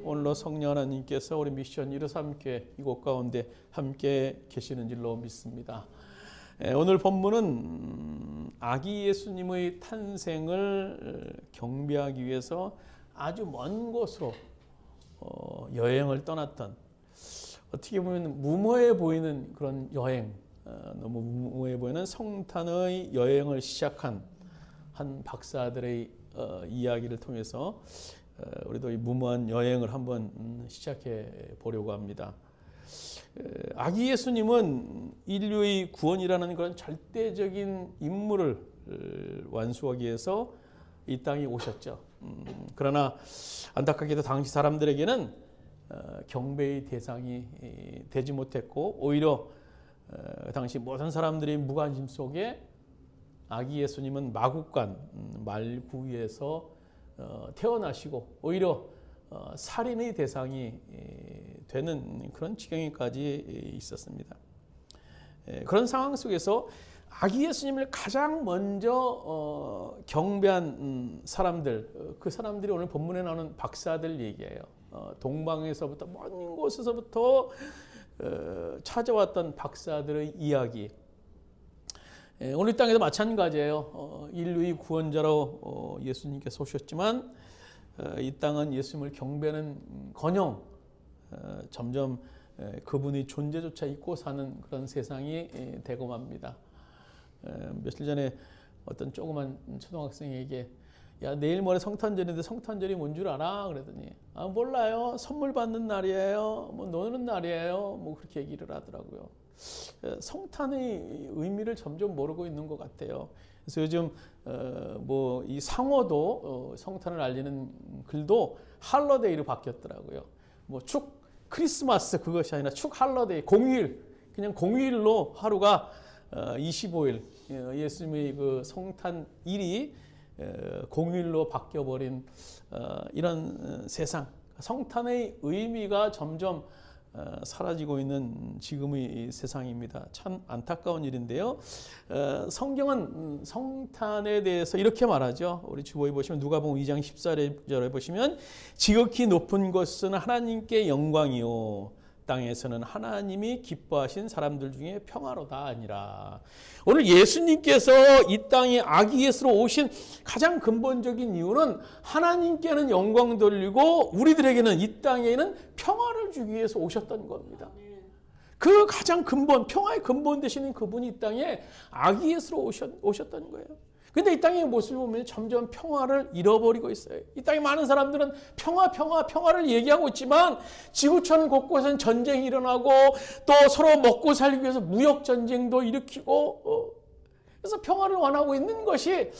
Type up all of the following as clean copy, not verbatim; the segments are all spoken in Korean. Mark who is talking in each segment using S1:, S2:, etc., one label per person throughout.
S1: 오늘도 성령 하나님께서 우리 미션 153교회 이곳 가운데 함께 계시는 줄로 믿습니다. 오늘 본문은 아기 예수님의 탄생을 경배하기 위해서 아주 먼 곳으로 여행을 떠났던, 어떻게 보면 무모해 보이는 그런 여행, 너무 무모해 보이는 성탄의 여행을 시작한 한 박사들의 이야기를 통해서 우리도 이 무모한 여행을 한번 시작해 보려고 합니다. 아기 예수님은 인류의 구원이라는 그런 절대적인 임무를 완수하기 위해서 이 땅에 오셨죠. 그러나 안타깝게도 당시 사람들에게는 경배의 대상이 되지 못했고, 오히려 당시 모든 사람들의 무관심 속에 아기 예수님은 마국간 말구에서 태어나시고 오히려 살인의 대상이 되는 그런 지경에까지 있었습니다. 그런 상황 속에서 아기 예수님을 가장 먼저 경배한 사람들, 그 사람들이 오늘 본문에 나오는 박사들 얘기예요. 동방에서부터 먼 곳에서부터 찾아왔던 박사들의 이야기. 오늘 땅에도 마찬가지예요. 인류의 구원자로 예수님께서 오셨지만 이 땅은 예수님을 경배하는커녕 점점 그분의 존재조차 잊고 사는 그런 세상이 되고 맙니다. 며칠 전에 어떤 조그만 초등학생에게 야, 내일 모레 성탄절인데 성탄절이 뭔 줄 알아? 그랬더니 몰라요. 선물 받는 날이에요. 뭐 노는 날이에요. 뭐 그렇게 얘기를 하더라고요. 성탄의 의미를 점점 모르고 있는 것 같아요. 그래서 요즘 뭐 이 상어도 성탄을 알리는 글도 할러데이로 바뀌었더라고요. 뭐 축 크리스마스 그것이 아니라 축 할러데이, 공휴일, 그냥 공휴일로 하루가 25일 예수님의 그 성탄일이 공휴일로 바뀌어버린 이런 세상, 성탄의 의미가 점점 사라지고 있는 지금의 세상입니다. 참 안타까운 일인데요. 성경은 성탄에 대해서 이렇게 말하죠. 우리 주보에 보시면 누가복음 2장 14절에 보시면 지극히 높은 것은 하나님께 영광이요 땅에서는 하나님이 기뻐하신 사람들 중에 평화로다 아니라. 오늘 예수님께서 이 땅에 아기 예수로 오신 가장 근본적인 이유는 하나님께는 영광 돌리고 우리들에게는 이 땅에는 평화를 주기 위해서 오셨던 겁니다. 그 가장 근본, 평화의 근본 되시는 그분이 이 땅에 아기 예수로 오셨던 거예요. 근데 이 땅의 모습을 보면 점점 평화를 잃어버리고 있어요. 이 땅에 많은 사람들은 평화를 얘기하고 있지만 지구촌 곳곳은 전쟁이 일어나고 또 서로 먹고 살기 위해서 무역 전쟁도 일으키고 그래서 평화를 원하고 있는 것이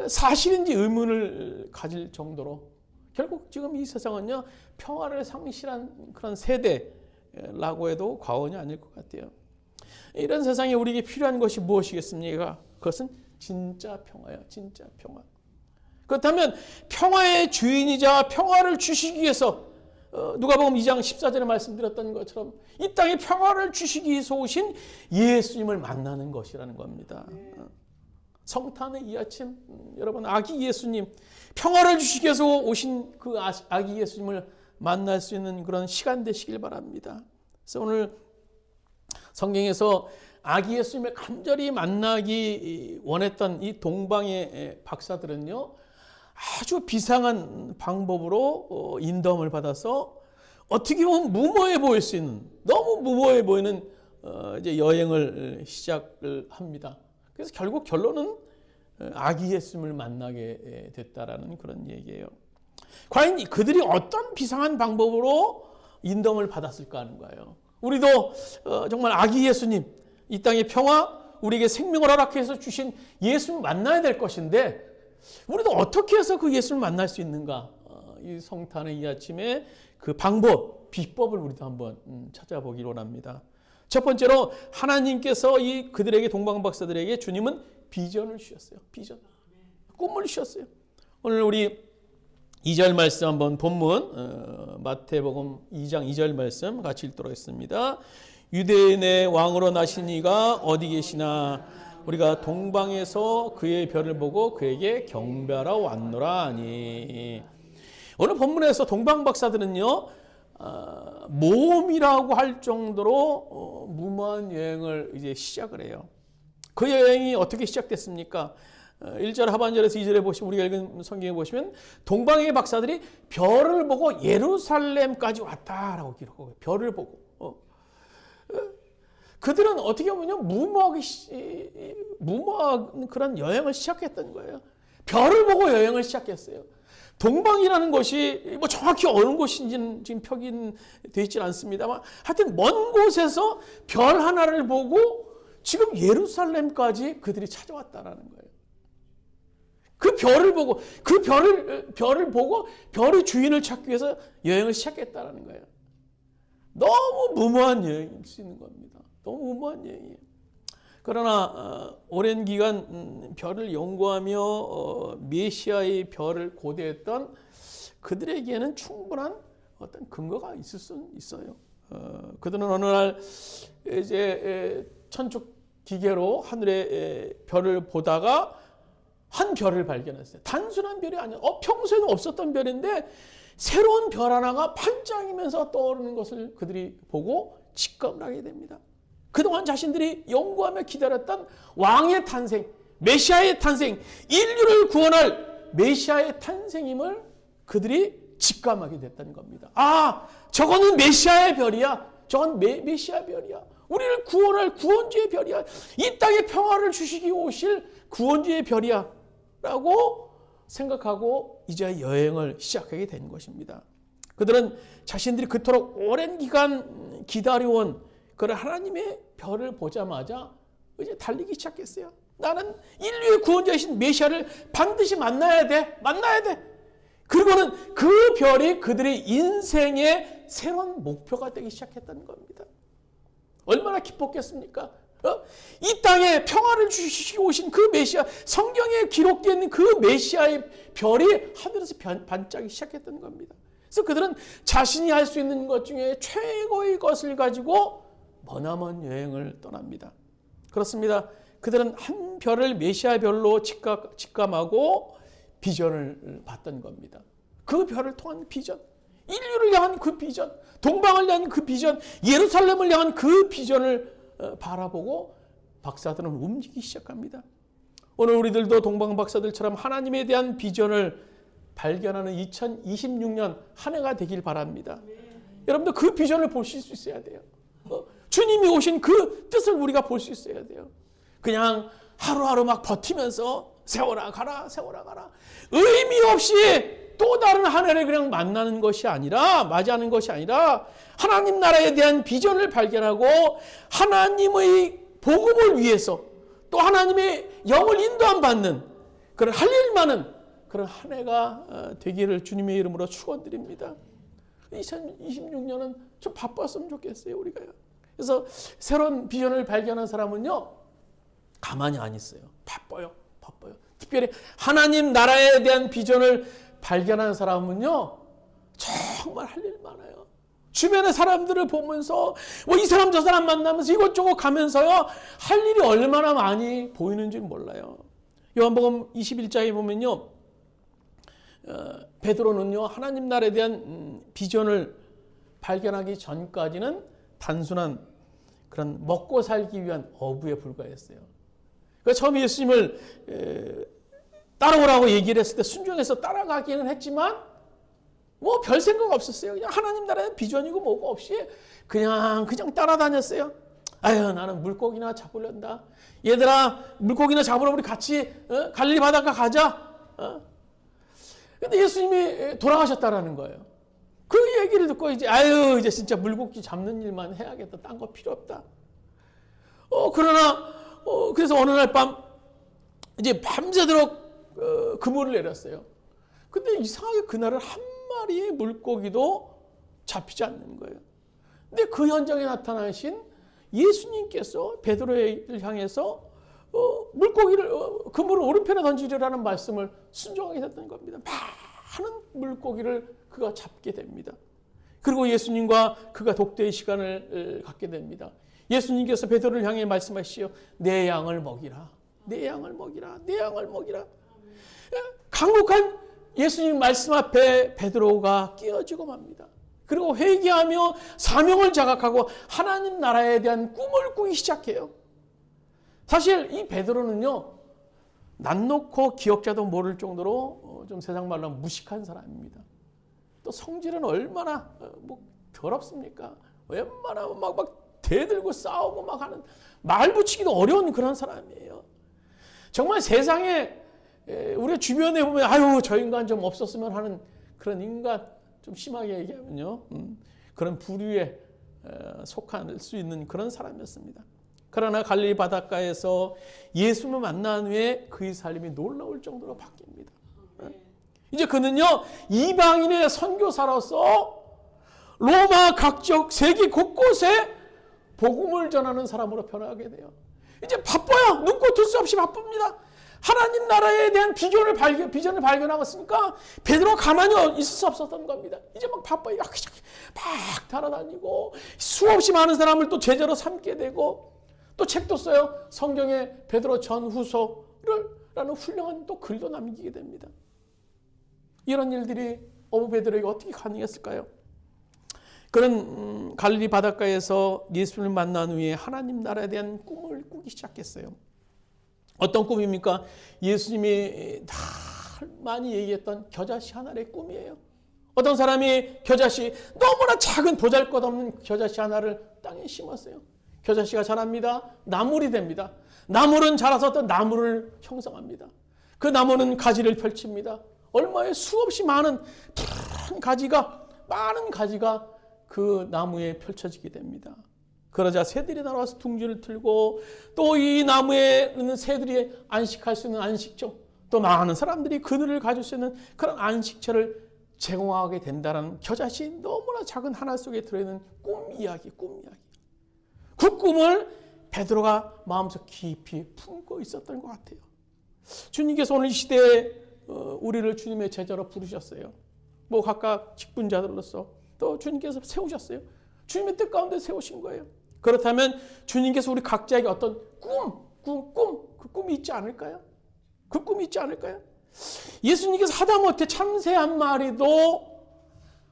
S1: 사실인지 의문을 가질 정도로 결국 지금 이 세상은요 평화를 상실한 그런 세대라고 해도 과언이 아닐 것 같아요. 이런 세상에 우리에게 필요한 것이 무엇이겠습니까? 그것은 진짜 평화예요. 진짜 평화. 그렇다면 평화의 주인이자 평화를 주시기 위해서 누가복음 2장 14절에 말씀드렸던 것처럼 이 땅에 평화를 주시기 위해서 오신 예수님을 만나는 것이라는 겁니다. 성탄의 이 아침 여러분 아기 예수님, 평화를 주시기 위해서 오신 그 아기 예수님을 만날 수 있는 그런 시간 되시길 바랍니다. 그래서 오늘 성경에서 아기 예수님을 간절히 만나기 원했던 이 동방의 박사들은요, 아주 비상한 방법으로 인도함을 받아서 어떻게 보면 무모해 보일 수 있는, 너무 무모해 보이는 이제 여행을 시작을 합니다. 그래서 결국 결론은 아기 예수님을 만나게 됐다라는 그런 얘기예요. 과연 그들이 어떤 비상한 방법으로 인도함을 받았을까 하는 거예요. 우리도 정말 아기 예수님, 이 땅의 평화, 우리에게 생명을 허락해서 주신 예수님을 만나야 될 것인데 우리도 어떻게 해서 그 예수님을 만날 수 있는가? 이 성탄의 이 아침에 그 방법, 비법을 우리도 한번 찾아보기를 원합니다. 첫 번째로 하나님께서 그들에게 동방 박사들에게 주님은 비전을 주셨어요. 비전. 꿈을 주셨어요. 오늘 우리 2절 말씀 한번 본문 마태복음 2장 2절 말씀 같이 읽도록 하겠습니다. 유대인의 왕으로 나신 이가 어디 계시나 우리가 동방에서 그의 별을 보고 그에게 경배하러 왔노라 하니. 오늘 본문에서 동방 박사들은요, 모험이라고 할 정도로 무모한 여행을 이제 시작을 해요. 그 여행이 어떻게 시작됐습니까? 1절 하반절에서 2절에 보시면, 우리가 읽은 성경에 보시면 동방의 박사들이 별을 보고 예루살렘까지 왔다라고 기록하고, 별을 보고. 그들은 어떻게 보면 무모한 그런 여행을 시작했던 거예요. 별을 보고 여행을 시작했어요. 동방이라는 곳이 뭐 정확히 어느 곳인지는 지금 표기되어 있지 않습니다만, 하여튼 먼 곳에서 별 하나를 보고 지금 예루살렘까지 그들이 찾아왔다라는 거예요. 그 별을 보고, 그 별을 보고 별의 주인을 찾기 위해서 여행을 시작했다라는 거예요. 너무 무모한 여행일 수 있는 겁니다. 너무 무모한 여행이에요. 그러나 오랜 기간 별을 연구하며 메시아의 별을 고대했던 그들에게는 충분한 어떤 근거가 있을 수 있어요. 그들은 어느 날 이제 천축 기계로 하늘의 별을 보다가 한 별을 발견했어요. 단순한 별이 아니에요. 평소에는 없었던 별인데 새로운 별 하나가 반짝이면서 떠오르는 것을 그들이 보고 직감을 하게 됩니다. 그동안 자신들이 연구하며 기다렸던 왕의 탄생, 메시아의 탄생, 인류를 구원할 메시아의 탄생임을 그들이 직감하게 됐다는 겁니다. 저거는 메시아의 별이야. 저건 메시아 별이야. 우리를 구원할 구원주의 별이야. 이 땅에 평화를 주시기 오실 구원주의 별이야. 라고 생각하고 이제 여행을 시작하게 된 것입니다. 그들은 자신들이 그토록 오랜 기간 기다려온 그런 하나님의 별을 보자마자 이제 달리기 시작했어요. 나는 인류의 구원자이신 메시아를 반드시 만나야 돼. 그리고는 그 별이 그들의 인생의 새로운 목표가 되기 시작했다는 겁니다. 얼마나 기뻤겠습니까? 이 땅에 평화를 주시고 오신 그 메시아, 성경에 기록되어 있는 그 메시아의 별이 하늘에서 반짝이기 시작했던 겁니다. 그래서 그들은 자신이 할 수 있는 것 중에 최고의 것을 가지고 머나먼 여행을 떠납니다. 그렇습니다. 그들은 한 별을 메시아 별로 직감하고 비전을 봤던 겁니다. 그 별을 통한 비전, 인류를 향한 그 비전, 동방을 향한 그 비전, 예루살렘을 향한 그 비전을 바라보고 박사들은 움직이기 시작합니다. 오늘 우리들도 동방 박사들처럼 하나님에 대한 비전을 발견하는 2026년 한 해가 되길 바랍니다. 여러분들 그 비전을 보실 수 있어야 돼요. 주님이 오신 그 뜻을 우리가 볼 수 있어야 돼요. 그냥 하루하루 막 버티면서 세워라 가라 의미 없이 또 다른 한 해를 그냥 만나는 것이 아니라, 맞이하는 것이 아니라 하나님 나라에 대한 비전을 발견하고 하나님의 복음을 위해서 또 하나님의 영을 인도함 받는 그런 할 일 많은 그런 한 해가 되기를 주님의 이름으로 축원드립니다. 2026년은 좀 바빴으면 좋겠어요, 우리가요. 그래서 새로운 비전을 발견한 사람은요, 가만히 안 있어요. 바빠요. 특별히 하나님 나라에 대한 비전을 발견한 사람은요, 정말 할 일 많아요. 주변의 사람들을 보면서 이 사람 저 사람 만나면서 이것저것 가면서요, 할 일이 얼마나 많이 보이는지 몰라요. 요한복음 21장에 보면요, 베드로는요, 하나님 나라에 대한 비전을 발견하기 전까지는 단순한 그런 먹고 살기 위한 어부에 불과했어요. 그러니까 처음에 예수님을 따라오라고 얘기를 했을 때 순종해서 따라가기는 했지만 뭐 별 생각 없었어요. 그냥 하나님 나라의 비전이고 뭐고 없이 그냥 따라다녔어요. 나는 물고기나 잡으련다. 얘들아, 물고기나 잡으러 우리 같이 갈릴리 바닷가 가자. 근데 예수님이 돌아가셨다라는 거예요. 그 얘기를 듣고 이제 진짜 물고기 잡는 일만 해야겠다. 딴 거 필요 없다. 그래서 어느 날 밤 이제 밤새도록 그물을 내렸어요. 근데 이상하게 그날은 한 마리의 물고기도 잡히지 않는 거예요. 근데 그 현장에 나타나신 예수님께서 베드로를 향해서 물고기를 그물을 오른편에 던지려라는 말씀을 순종하게 됐던 겁니다. 많은 물고기를 그가 잡게 됩니다. 그리고 예수님과 그가 독대의 시간을 갖게 됩니다. 예수님께서 베드로를 향해 말씀하시오. 내 양을 먹이라. 내 양을 먹이라. 내 양을 먹이라. 강력한 예수님 말씀 앞에 베드로가 끼어지고 맙니다. 그리고 회개하며 사명을 자각하고 하나님 나라에 대한 꿈을 꾸기 시작해요. 사실 이 베드로는요, 낯 놓고 기억자도 모를 정도로 좀 세상 말로 무식한 사람입니다. 또 성질은 얼마나 더럽습니까? 웬만하면 막 대들고 싸우고 막 하는, 말 붙이기도 어려운 그런 사람이에요. 정말 세상에 우리 주변에 보면 아유 저 인간 좀 없었으면 하는 그런 인간, 좀 심하게 얘기하면요, 그런 부류에 속할 수 있는 그런 사람이었습니다. 그러나 갈릴리 바닷가에서 예수를 만난 후에 그의 삶이 놀라울 정도로 바뀝니다. 이제 그는요, 이방인의 선교사로서 로마 각적 세계 곳곳에 복음을 전하는 사람으로 변하게 돼요. 이제 바빠요. 눈코 뜰 수 없이 바쁩니다. 하나님 나라에 대한 비전을 발견하고 있으니까 베드로가 가만히 있을 수 없었던 겁니다. 이제 막 바빠요. 막 달아다니고 수없이 많은 사람을 또 제자로 삼게 되고, 또 책도 써요. 성경에 베드로 전후서라는 훌륭한 또 글도 남기게 됩니다. 이런 일들이 어부 베드로에게 어떻게 가능했을까요? 그는 갈릴리 바닷가에서 예수를 만난 후에 하나님 나라에 대한 꿈을 꾸기 시작했어요. 어떤 꿈입니까? 예수님이 다 많이 얘기했던 겨자씨 하나의 꿈이에요. 어떤 사람이 겨자씨, 너무나 작은 보잘것없는 겨자씨 하나를 땅에 심었어요. 겨자씨가 자랍니다. 나물이 됩니다. 나물은 자라서 또 나무를 형성합니다. 그 나무는 가지를 펼칩니다. 얼마의 수없이 많은 푸른 가지가, 많은 가지가 그 나무에 펼쳐지게 됩니다. 그러자 새들이 날아와서 둥지를 틀고, 또 이 나무에 있는 새들이 안식할 수 있는 안식처, 또 많은 사람들이 그늘을 가질 수 있는 그런 안식처를 제공하게 된다는 겨자씨 너무나 작은 하나 속에 들어있는 꿈 이야기. 그 꿈을 베드로가 마음속 깊이 품고 있었던 것 같아요. 주님께서 오늘 이 시대에 우리를 주님의 제자로 부르셨어요. 각각 직분자들로서 또 주님께서 세우셨어요. 주님의 뜻 가운데 세우신 거예요. 그렇다면 주님께서 우리 각자에게 어떤 그 꿈이 있지 않을까요? 그 꿈이 있지 않을까요? 예수님께서 하다못해 참새 한 마리도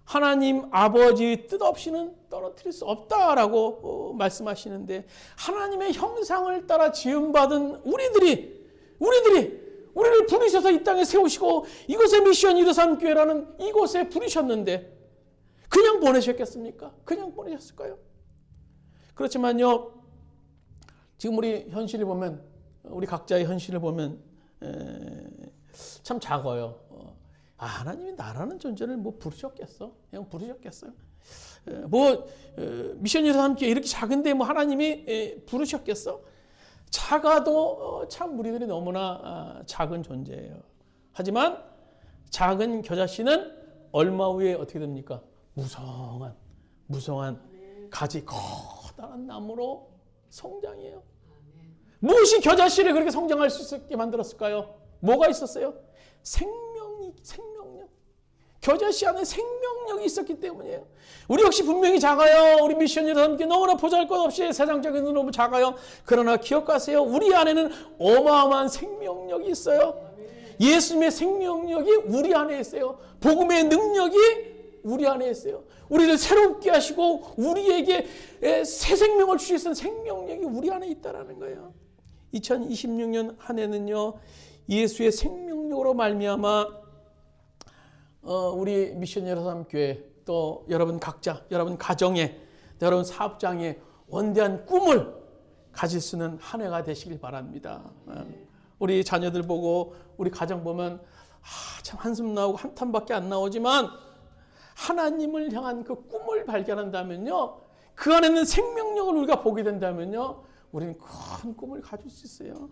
S1: 하나님 아버지 뜻 없이는 떨어뜨릴 수 없다라고 말씀하시는데, 하나님의 형상을 따라 지음받은 우리를 부르셔서 이 땅에 세우시고 이곳에 미션 이르삼 교회라는 이곳에 부르셨는데 그냥 보내셨겠습니까? 그냥 보내셨을까요? 그렇지만요, 지금 우리 현실을 보면, 우리 각자의 현실을 보면 참 작아요. 하나님이 나라는 존재를 부르셨겠어? 그냥 부르셨겠어요? 미션 이르삼 함께 이렇게 작은데 하나님이 부르셨겠어? 작아도 참 우리들이 너무나 작은 존재예요. 하지만 작은 겨자씨는 얼마 후에 어떻게 됩니까? 무성한 가지 커다란 나무로 성장해요. 무엇이 겨자씨를 그렇게 성장할 수 있게 만들었을까요? 뭐가 있었어요? 생명력. 겨자씨 안에 생명력이 있었기 때문이에요. 우리 역시 분명히 작아요. 우리 미션이라 함께 너무나 보잘것없이 세상적인 눈으로 작아요. 그러나 기억하세요. 우리 안에는 어마어마한 생명력이 있어요. 예수님의 생명력이 우리 안에 있어요. 복음의 능력이 우리 안에 있어요. 우리를 새롭게 하시고 우리에게 새 생명을 주실 수 있는 생명력이 우리 안에 있다는 거예요. 2026년 한 해는요, 예수의 생명력으로 말미암아 우리 미션 예루살렘 교회, 또 여러분 각자, 여러분 가정에, 여러분 사업장에 원대한 꿈을 가질 수 있는 한 해가 되시길 바랍니다. 우리 자녀들 보고, 우리 가정 보면 참 한숨 나오고 한탄밖에 안 나오지만 하나님을 향한 그 꿈을 발견한다면요, 그 안에 있는 생명력을 우리가 보게 된다면요, 우리는 큰 꿈을 가질 수 있어요.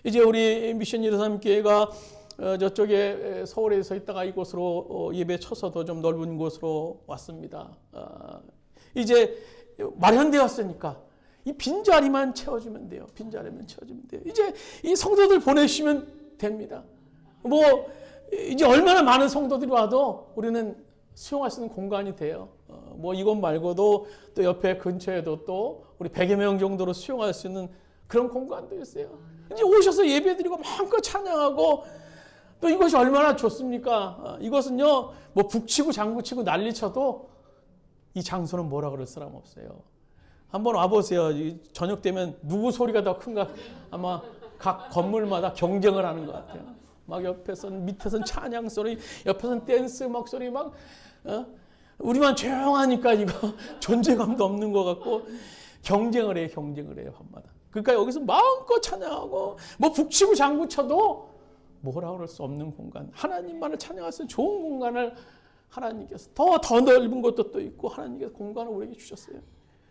S1: 이제 우리 미션 예루살렘 교회가 저쪽에 서울에서 있다가 이곳으로 예배 쳐서도 좀 넓은 곳으로 왔습니다. 이제 마련되었으니까 이 빈자리만 채워주면 돼요. 이제 이 성도들 보내주시면 됩니다. 이제 얼마나 많은 성도들이 와도 우리는 수용할 수 있는 공간이 돼요. 이곳 말고도 또 옆에 근처에도 또 우리 100여 명 정도로 수용할 수 있는 그런 공간도 있어요. 이제 오셔서 예배드리고 마음껏 찬양하고, 또 이것이 얼마나 좋습니까? 이것은요, 뭐 북치고 장구치고 난리쳐도 이 장소는 뭐라 그럴 사람 없어요. 한번 와보세요. 저녁 되면 누구 소리가 더 큰가 아마 각 건물마다 경쟁을 하는 것 같아요. 막 옆에서는, 밑에서는 찬양 소리, 옆에서는 댄스 막 소리 막, 우리만 조용하니까 이거 존재감도 없는 것 같고 경쟁을 해요, 밤마다. 그러니까 여기서 마음껏 찬양하고 뭐 북치고 장구쳐도 뭐라 그럴 수 없는 공간, 하나님만을 찬양할 수 있는 좋은 공간을 하나님께서 더 넓은 것도 또 있고 하나님께서 공간을 우리에게 주셨어요.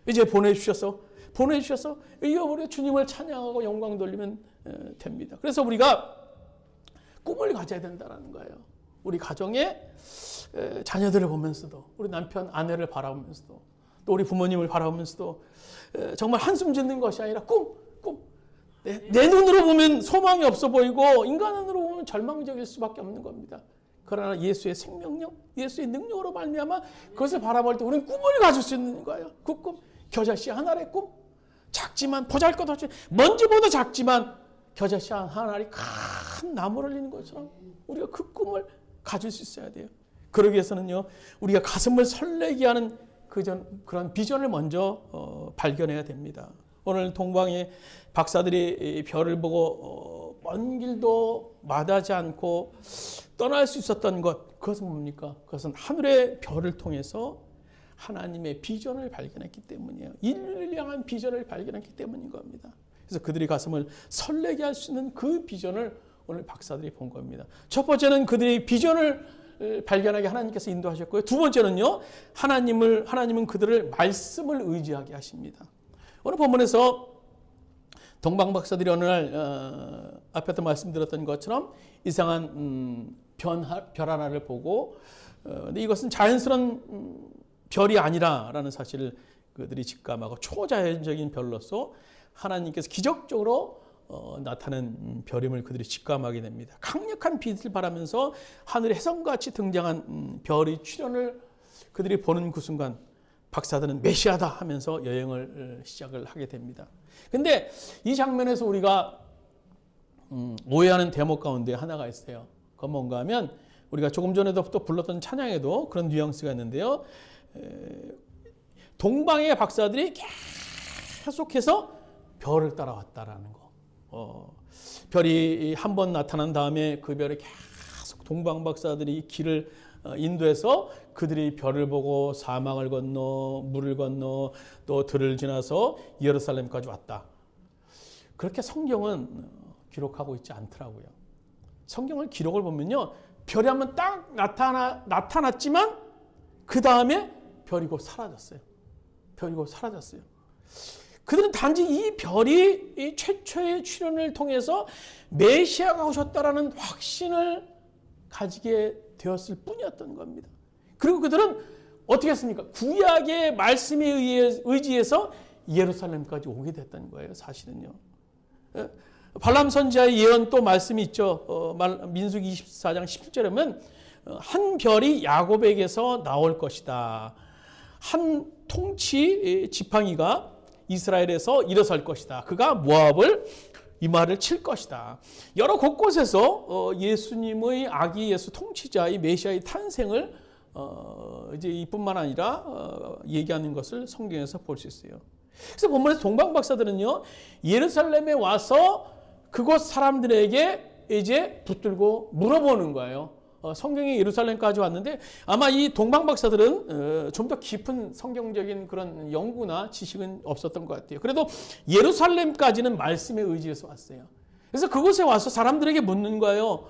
S1: 이제 보내주셔서 우리 주님을 찬양하고 영광 돌리면 됩니다. 그래서 우리가 꿈을 가져야 된다는 거예요. 우리 가정의 자녀들을 보면서도, 우리 남편 아내를 바라보면서도, 또 우리 부모님을 바라보면서도 정말 한숨 짓는 것이 아니라 꿈. 내 눈으로 보면 소망이 없어 보이고 인간 눈으로 보면 절망적일 수밖에 없는 겁니다. 그러나 예수의 생명력, 예수의 능력으로 말미암아 그것을 바라볼 때 우리는 꿈을 가질 수 있는 거예요. 그 꿈, 겨자씨 한 알의 꿈, 작지만 보잘것없이 먼지보다 작지만 겨자씨 한 알이 큰 나무를 이루는 것처럼 우리가 그 꿈을 가질 수 있어야 돼요. 그러기 위해서는요, 우리가 가슴을 설레게 하는 그런 비전을 먼저 발견해야 됩니다. 오늘 동방의 박사들이 별을 보고 먼 길도 마다하지 않고 떠날 수 있었던 것, 그것은 뭡니까? 그것은 하늘의 별을 통해서 하나님의 비전을 발견했기 때문이에요. 인류를 향한 비전을 발견했기 때문인 겁니다. 그래서 그들이 가슴을 설레게 할 수 있는 그 비전을 오늘 박사들이 본 겁니다. 첫 번째는 그들의 비전을 발견하게 하나님께서 인도하셨고요. 두 번째는요, 하나님은 그들을 말씀을 의지하게 하십니다. 오늘 본문에서 동방 박사들이 어느 날 앞에도 말씀드렸던 것처럼 이상한 별 하나를 보고 근데 이것은 자연스러운 별이 아니라라는 사실을 그들이 직감하고 초자연적인 별로서 하나님께서 기적적으로 나타낸 별임을 그들이 직감하게 됩니다. 강력한 빛을 발하면서 하늘의 혜성같이 등장한 별의 출현을 그들이 보는 그 순간 박사들은 메시아다 하면서 여행을 시작을 하게 됩니다. 근데 이 장면에서 우리가 오해하는 대목 가운데 하나가 있어요. 그건 뭔가 하면 우리가 조금 전에도 또 불렀던 찬양에도 그런 뉘앙스가 있는데요. 동방의 박사들이 계속해서 별을 따라왔다라는 거. 별이 한 번 나타난 다음에 그 별이 계속 동방 박사들이 길을 인도해서 그들이 별을 보고 사막을 건너 물을 건너 또 들을 지나서 예루살렘까지 왔다. 그렇게 성경은 기록하고 있지 않더라고요. 성경을 기록을 보면요, 별이 한번 딱 나타났지만 그 다음에 별이 곧 사라졌어요. 그들은 단지 이 별이 이 최초의 출현을 통해서 메시아가 오셨다라는 확신을 가지게 되었을 뿐이었던 겁니다. 그리고 그들은 어떻게 했습니까? 구약의 말씀에 의지해서 예루살렘까지 오게 됐던 거예요. 사실은요. 발람 선지자의 예언 또 말씀이 있죠. 민수기 24장 17절에 보면 한 별이 야곱에게서 나올 것이다. 한 통치 지팡이가 이스라엘에서 일어설 것이다. 그가 모압을 이마를 칠 것이다. 여러 곳곳에서 예수님의 아기 예수 통치자의 메시아의 탄생을 이제 이뿐만 아니라 얘기하는 것을 성경에서 볼 수 있어요. 그래서 본문에서 동방 박사들은요, 예루살렘에 와서 그곳 사람들에게 이제 붙들고 물어보는 거예요. 성경이 예루살렘까지 왔는데 아마 이 동방 박사들은 좀 더 깊은 성경적인 그런 연구나 지식은 없었던 것 같아요. 그래도 예루살렘까지는 말씀에 의지해서 왔어요. 그래서 그곳에 와서 사람들에게 묻는 거예요.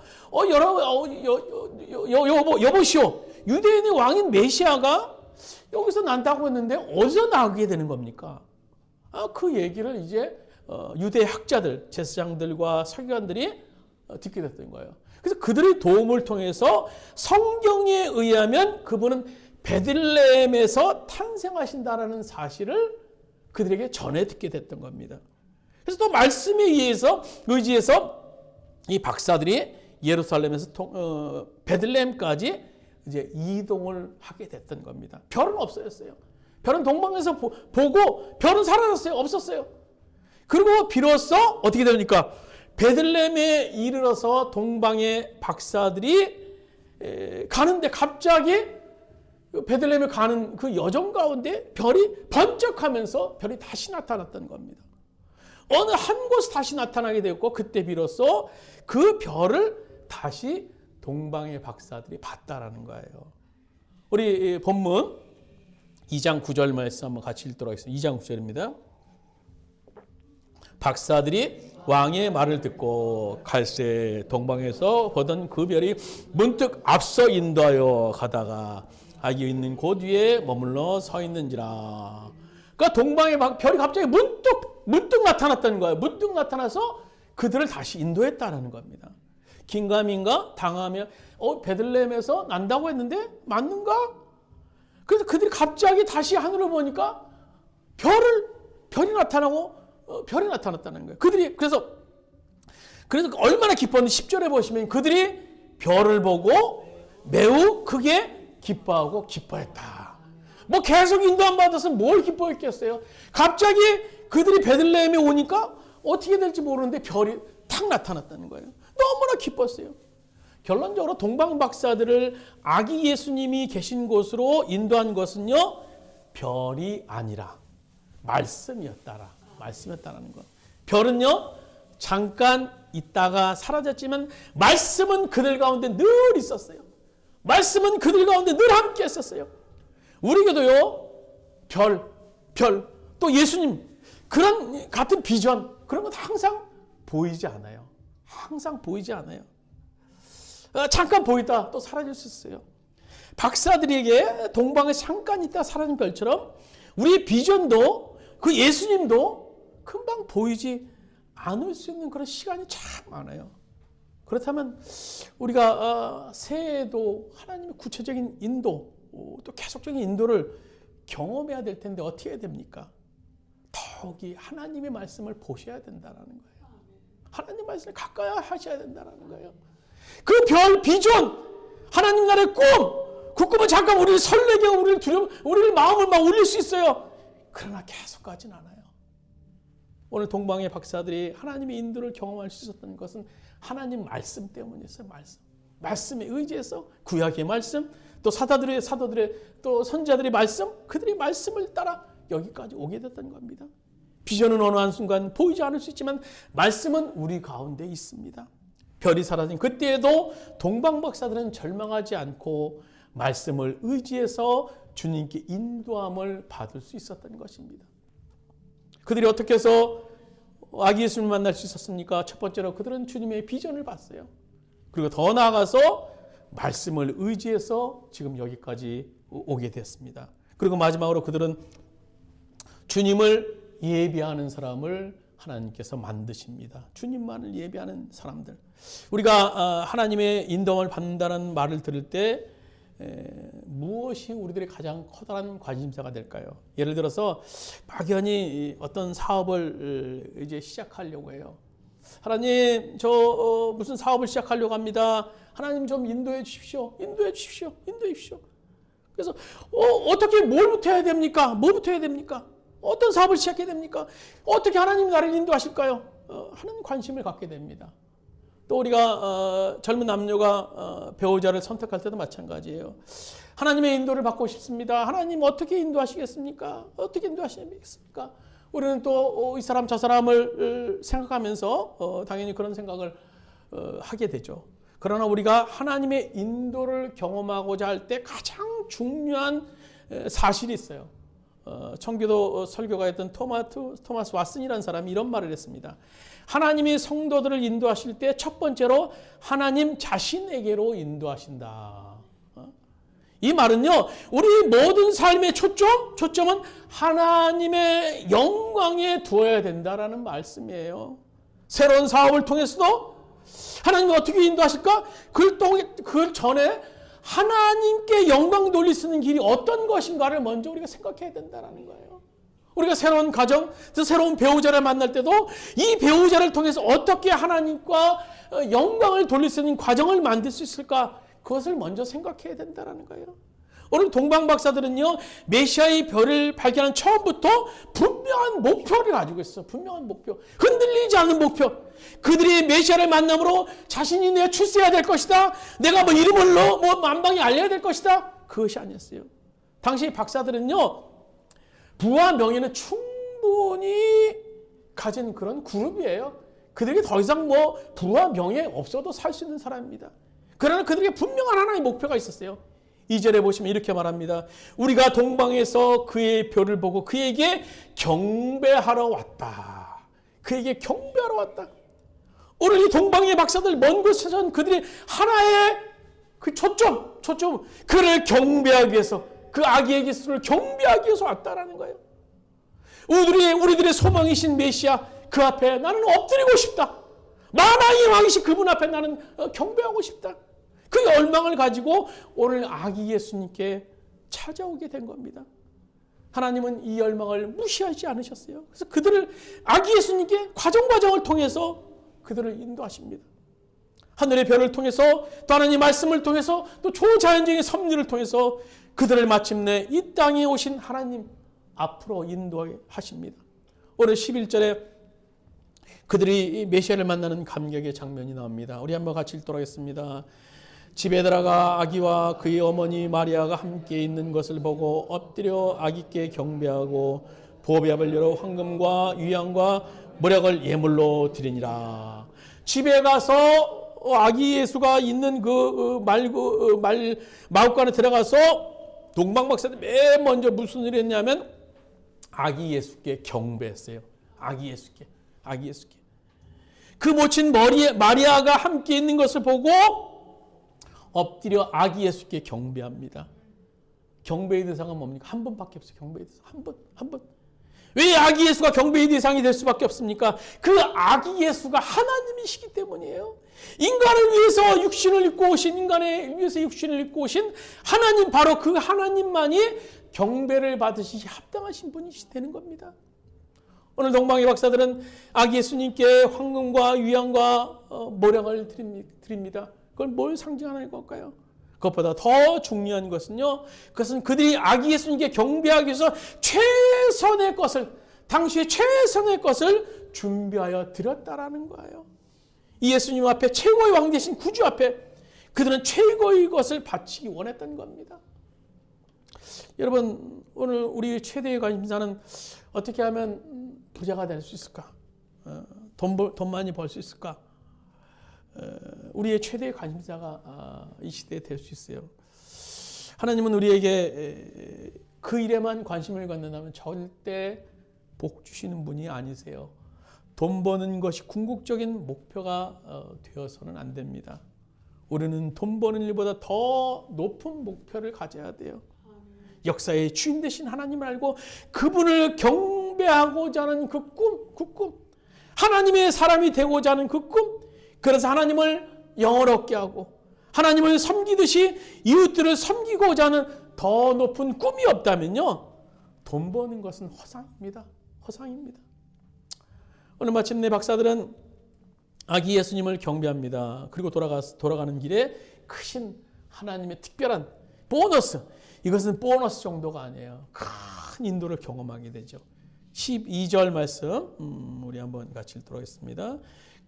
S1: 여보시오, 유대인의 왕인 메시아가 여기서 난다고 했는데 어디서 나게 되는 겁니까? 그 얘기를 이제 유대 학자들, 제사장들과 서기관들이 듣게 됐던 거예요. 그래서 그들의 도움을 통해서 성경에 의하면 그분은 베들레헴에서 탄생하신다라는 사실을 그들에게 전해 듣게 됐던 겁니다. 그래서 또 말씀에 의지해서 이 박사들이 예루살렘에서 베들레헴까지 이제 이동을 하게 됐던 겁니다. 별은 없어졌어요. 별은 동방에서 보고 별은 사라졌어요. 없었어요. 그리고 비로소 어떻게 됩니까? 베들레헴에 이르러서 동방의 박사들이 가는데 갑자기 베들레헴에 가는 그 여정 가운데 별이 번쩍하면서 별이 다시 나타났던 겁니다. 어느 한 곳에 다시 나타나게 되었고 그때 비로소 그 별을 다시 동방의 박사들이 봤다라는 거예요. 우리 본문 2장 9절 말씀 한번 같이 읽도록 하겠습니다. 2장 9절입니다. 박사들이 왕의 말을 듣고 갈새 동방에서 보던 그 별이 문득 앞서 인도하여 가다가 아기 있는 곳 위에 머물러 서 있는지라. 그러니까 동방의 별이 갑자기 문득 나타났다는 거예요. 문득 나타나서 그들을 다시 인도했다는 겁니다. 긴가민가 당하며 베들레헴에서 난다고 했는데 맞는가? 그래서 그들이 갑자기 다시 하늘을 보니까 별이 나타났다는 거예요. 그들이 그래서 얼마나 기뻤는지 10절에 보시면 그들이 별을 보고 매우 크게 기뻐하고 기뻐했다. 뭐 계속 인도 안 받아서 뭘 기뻐했겠어요? 갑자기 그들이 베들레헴에 오니까 어떻게 될지 모르는데 별이 탁 나타났다는 거예요. 너무나 기뻤어요. 결론적으로 동방 박사들을 아기 예수님이 계신 곳으로 인도한 것은요, 별이 아니라 말씀이었다라는 것. 별은요, 잠깐 있다가 사라졌지만 말씀은 그들 가운데 늘 있었어요. 말씀은 그들 가운데 늘 함께 했었어요. 우리에게도요, 별, 또 예수님, 그런 같은 비전, 그런 건 항상 보이지 않아요. 항상 보이지 않아요. 잠깐 보이다 또 사라질 수 있어요. 박사들에게 동방에 잠깐 있다 사라진 별처럼 우리의 비전도 그 예수님도 금방 보이지 않을 수 있는 그런 시간이 참 많아요. 그렇다면 우리가 새해에도 하나님의 구체적인 인도 또 계속적인 인도를 경험해야 될 텐데 어떻게 해야 됩니까? 더욱이 하나님의 말씀을 보셔야 된다는 거예요. 하나님 말씀을 가까이 하셔야 된다는 거예요. 그 별 비전, 하나님 나라의 꿈, 그 꿈은 잠깐 우리를 설레게 하고 우리를 마음을 막 울릴 수 있어요. 그러나 계속 가진 않아요. 오늘 동방의 박사들이 하나님의 인도를 경험할 수 있었던 것은 하나님 말씀 때문이었어요. 말씀에 의지해서 구약의 말씀, 또 사도들의 또 선지자들의 말씀, 그들이 말씀을 따라 여기까지 오게 됐던 겁니다. 비전은 어느 한순간 보이지 않을 수 있지만 말씀은 우리 가운데 있습니다. 별이 사라진 그때에도 동방 박사들은 절망하지 않고 말씀을 의지해서 주님께 인도함을 받을 수 있었던 것입니다. 그들이 어떻게 해서 아기 예수님을 만날 수 있었습니까? 첫 번째로 그들은 주님의 비전을 봤어요. 그리고 더 나아가서 말씀을 의지해서 지금 여기까지 오게 됐습니다. 그리고 마지막으로 그들은 주님을 예배하는 사람을 하나님께서 만드십니다. 주님만을 예배하는 사람들. 우리가 하나님의 인도함을 받는다는 말을 들을 때 무엇이 우리들의 가장 커다란 관심사가 될까요? 예를 들어서 막연히 어떤 사업을 이제 시작하려고 해요. 하나님, 저 무슨 사업을 시작하려고 합니다. 하나님 좀 인도해 주십시오. 인도해 주십시오. 인도해 주십시오. 그래서 어떻게 뭘부터 해야 됩니까? 뭐부터 해야 됩니까? 어떤 사업을 시작해야 됩니까? 어떻게 하나님 나를 인도하실까요? 하는 관심을 갖게 됩니다. 또 우리가 젊은 남녀가 배우자를 선택할 때도 마찬가지예요. 하나님의 인도를 받고 싶습니다. 하나님 어떻게 인도하시겠습니까? 어떻게 인도하시겠습니까? 우리는 또 이 사람 저 사람을 생각하면서 당연히 그런 생각을 하게 되죠. 그러나 우리가 하나님의 인도를 경험하고자 할 때 가장 중요한 사실이 있어요. 청교도 설교가였던 토마스 왓슨이라는 사람이 이런 말을 했습니다. 하나님이 성도들을 인도하실 때 첫 번째로 하나님 자신에게로 인도하신다. 이 말은요, 우리 모든 삶의 초점은 하나님의 영광에 두어야 된다라는 말씀이에요. 새로운 사업을 통해서도 하나님이 어떻게 인도하실까? 그 전에 하나님께 영광 돌릴 수 있는 길이 어떤 것인가를 먼저 우리가 생각해야 된다는 거예요. 우리가 새로운 가정, 새로운 배우자를 만날 때도 이 배우자를 통해서 어떻게 하나님과 영광을 돌릴 수 있는 과정을 만들 수 있을까? 그것을 먼저 생각해야 된다는 거예요. 오늘 동방 박사들은요, 메시아의 별을 발견한 처음부터 분명한 목표를 가지고 있어. 분명한 목표. 흔들리지 않는 목표. 그들이 메시아를 만남으로 자신이 내가 출세해야 될 것이다. 내가 뭐 이름을 뭐 만방에 알려야 될 것이다. 그것이 아니었어요. 당시 박사들은요, 부와 명예는 충분히 가진 그런 그룹이에요. 그들에게 더 이상 뭐 부와 명예 없어도 살 수 있는 사람입니다. 그러나 그들에게 분명한 하나의 목표가 있었어요. 2절에 보시면 이렇게 말합니다. 우리가 동방에서 그의 별을 보고 그에게 경배하러 왔다. 그에게 경배하러 왔다. 오늘 이 동방의 박사들 먼 곳에서 그들이 하나의 그 초점, 그를 경배하기 위해서, 그 아기의 기술을 경배하기 위해서 왔다라는 거예요. 우리들의 소망이신 메시아, 그 앞에 나는 엎드리고 싶다. 만왕의 왕이신 그분 앞에 나는 경배하고 싶다. 그 열망을 가지고 오늘 아기 예수님께 찾아오게 된 겁니다. 하나님은 이 열망을 무시하지 않으셨어요. 그래서 그들을 아기 예수님께 과정을 통해서 그들을 인도하십니다. 하늘의 별을 통해서, 또 하나님의 말씀을 통해서, 또 초자연적인 섭리를 통해서 그들을 마침내 이 땅에 오신 하나님 앞으로 인도하게 하십니다. 오늘 11절에 그들이 메시아를 만나는 감격의 장면이 나옵니다. 우리 한번 같이 읽도록 하겠습니다. 집에 들어가 아기와 그의 어머니 마리아가 함께 있는 것을 보고 엎드려 아기께 경배하고 보배압을 열어 황금과 유향과 모략을 예물로 드리니라. 집에 가서 아기 예수가 있는 마을관에 들어가서 동방 박사들 맨 먼저 무슨 일을 했냐면 아기 예수께 경배했어요. 아기 예수께. 그 모친 마리아가 함께 있는 것을 보고 엎드려 아기 예수께 경배합니다. 경배의 대상은 뭡니까? 한 분밖에 없어요. 경배의 대상. 한 분. 왜 아기 예수가 경배의 대상이 될 수밖에 없습니까? 그 아기 예수가 하나님이시기 때문이에요. 인간을 위해서 육신을 입고 오신, 인간을 위해서 육신을 입고 오신 하나님, 바로 그 하나님만이 경배를 받으시기 합당하신 분이시 되는 겁니다. 오늘 동방의 박사들은 아기 예수님께 황금과 유향과 모략을 드립니다. 그걸 뭘 상징하는 걸까요? 그것보다 더 중요한 것은요, 그것은 그들이 아기 예수님께 경배하기 위해서 최선의 것을, 당시에 최선의 것을 준비하여 드렸다라는 거예요. 이 예수님 앞에, 최고의 왕 되신 구주 앞에 그들은 최고의 것을 바치기 원했던 겁니다. 여러분, 오늘 우리 최대의 관심사는 어떻게 하면 부자가 될 수 있을까? 돈 많이 벌 수 있을까? 우리의 최대의 관심사가 이 시대에 될 수 있어요. 하나님은 우리에게 그 일에만 관심을 갖는다면 절대 복 주시는 분이 아니세요. 돈 버는 것이 궁극적인 목표가 되어서는 안 됩니다. 우리는 돈 버는 일보다 더 높은 목표를 가져야 돼요. 역사의 주인 되신 하나님을 알고 그분을 경배하고자 하는 그 꿈, 하나님의 사람이 되고자 하는 그 꿈, 그래서 하나님을 영원롭게 하고 하나님을 섬기듯이 이웃들을 섬기고자 하는 더 높은 꿈이 없다면요, 돈 버는 것은 허상입니다. 오늘 마침내 박사들은 아기 예수님을 경배합니다. 그리고 돌아가는 길에 크신 하나님의 특별한 보너스, 이것은 보너스 정도가 아니에요. 큰 인도를 경험하게 되죠. 12절 말씀 우리 한번 같이 읽도록 하겠습니다.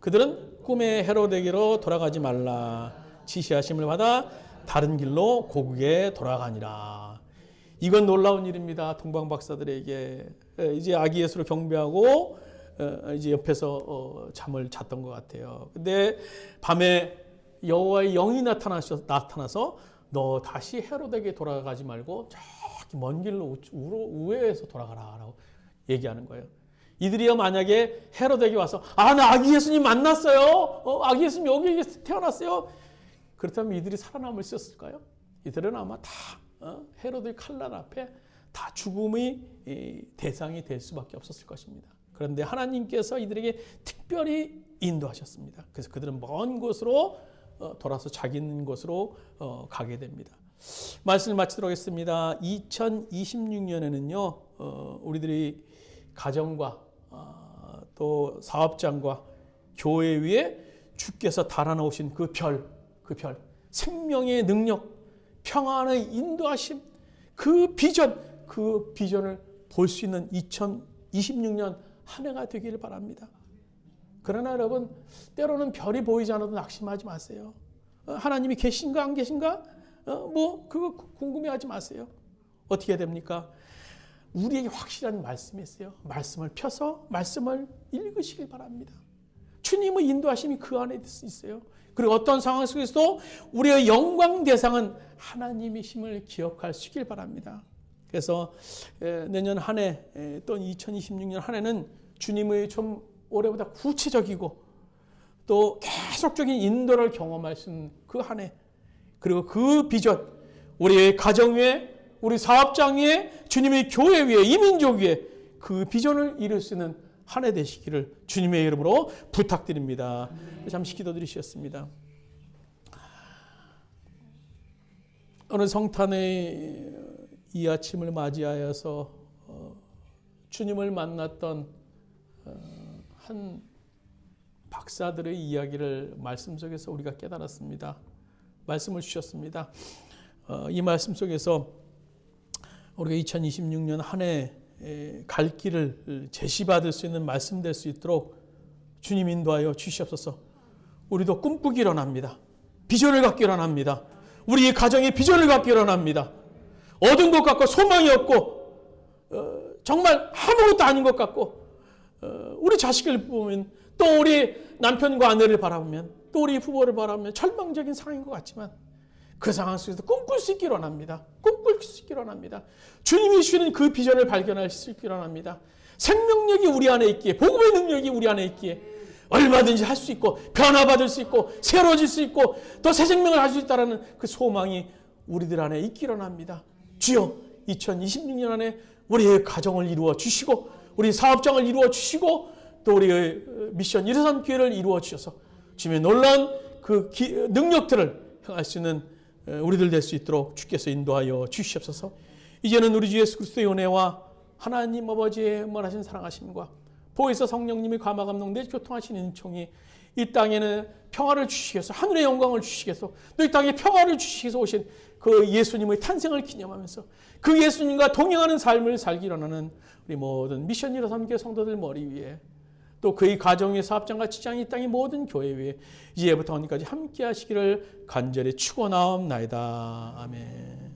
S1: 그들은 꿈의 헤로데게로 돌아가지 말라 지시하심을 받아 다른 길로 고국에 돌아가니라. 이건 놀라운 일입니다. 동방 박사들에게. 이제 아기 예수를 경배하고 이제 옆에서 잠을 잤던 것 같아요. 근데 밤에 여호와의 영이 나타나서 너 다시 헤로데게 돌아가지 말고 저기 먼 길로 우회해서 돌아가라라고 얘기하는 거예요. 이들이요, 만약에 헤로데게 와서 나 아기 예수님 만났어요. 아기 예수님 여기 태어났어요. 그렇다면 이들이 살아남을 수 있었을까요? 이들은 아마 다 헤로데 칼날 앞에 다 죽음의 대상이 될 수밖에 없었을 것입니다. 그런데 하나님께서 이들에게 특별히 인도하셨습니다. 그래서 그들은 먼 곳으로 돌아서 자기 있는 곳으로 가게 됩니다. 말씀을 마치도록 하겠습니다. 2026년에는요, 우리들이 가정과 또 사업장과 교회 위에 주께서 달아놓으신 그 별, 생명의 능력, 평안의 인도하심, 그 비전을 볼 수 있는 2026년 한 해가 되기를 바랍니다. 그러나 여러분, 때로는 별이 보이지 않아도 낙심하지 마세요. 하나님이 계신가 안 계신가? 그거 궁금해하지 마세요. 어떻게 해야 됩니까? 우리에게 확실한 말씀이 있어요. 말씀을 펴서 말씀을 읽으시길 바랍니다. 주님의 인도하심이 그 안에 있어요. 그리고 어떤 상황 속에서도 우리의 영광 대상은 하나님이심을 기억할 수 있길 바랍니다. 그래서 내년 한 해, 또 2026년 한 해는 주님의 좀 올해보다 구체적이고 또 계속적인 인도를 경험할 수 있는 그 한 해, 그리고 그 비전, 우리의 가정 위에, 우리 사업장 위에, 주님의 교회 위에, 이민족 위에 그 비전을 이룰 수 있는 한 해 되시기를 주님의 이름으로 부탁드립니다. 잠시 기도드리시겠습니다. 오늘 성탄의 이 아침을 맞이하여서 주님을 만났던 한 박사들의 이야기를 말씀 속에서 우리가 깨달았습니다. 말씀을 주셨습니다. 이 말씀 속에서 우리가 2026년 한 해 갈 길을 제시받을 수 있는 말씀 될 수 있도록 주님 인도하여 주시옵소서. 우리도 꿈꾸기 원합니다. 비전을 갖기 원합니다. 우리 가정의 비전을 갖기 원합니다. 얻은 것 같고 소망이 없고 정말 아무것도 아닌 것 같고 우리 자식을 보면 또 우리 남편과 아내를 바라보면 또 우리 부모를 바라보면 절망적인 상황인 것 같지만 그 상황 속에서 꿈꿀 수 있기를 원합니다. 꿈꿀 수 있기를 원합니다. 주님이 주시는 그 비전을 발견할 수 있기를 원합니다. 생명력이 우리 안에 있기에, 복음의 능력이 우리 안에 있기에 얼마든지 할 수 있고 변화받을 수 있고 새로워질 수 있고 또 새 생명을 할 수 있다는 그 소망이 우리들 안에 있기를 원합니다. 주여, 2026년 안에 우리의 가정을 이루어 주시고 우리 사업장을 이루어 주시고 또 우리의 미션 123 교회를 이루어 주셔서 주님의 놀라운 그 능력들을 행할 수 있는 우리들 될 수 있도록 주께서 인도하여 주시옵소서. 이제는 우리 주 예수 그리스도의 은혜와 하나님 아버지의 무한하신 사랑하심과 보혜사 성령님이 감화 감동 내 교통하시는 은총이 이 땅에는 평화를 주시겠소, 하늘의 영광을 주시겠소, 또 이 땅에 평화를 주시겠소 오신 그 예수님의 탄생을 기념하면서 그 예수님과 동행하는 삶을 살기 원하는 우리 모든 미션 123교회 성도들 머리 위에 또 그의 가정의 사업장과 직장이 이 땅의 모든 교회 위에 이제부터 언제까지 함께 하시기를 간절히 축원하옵나이다. 아멘.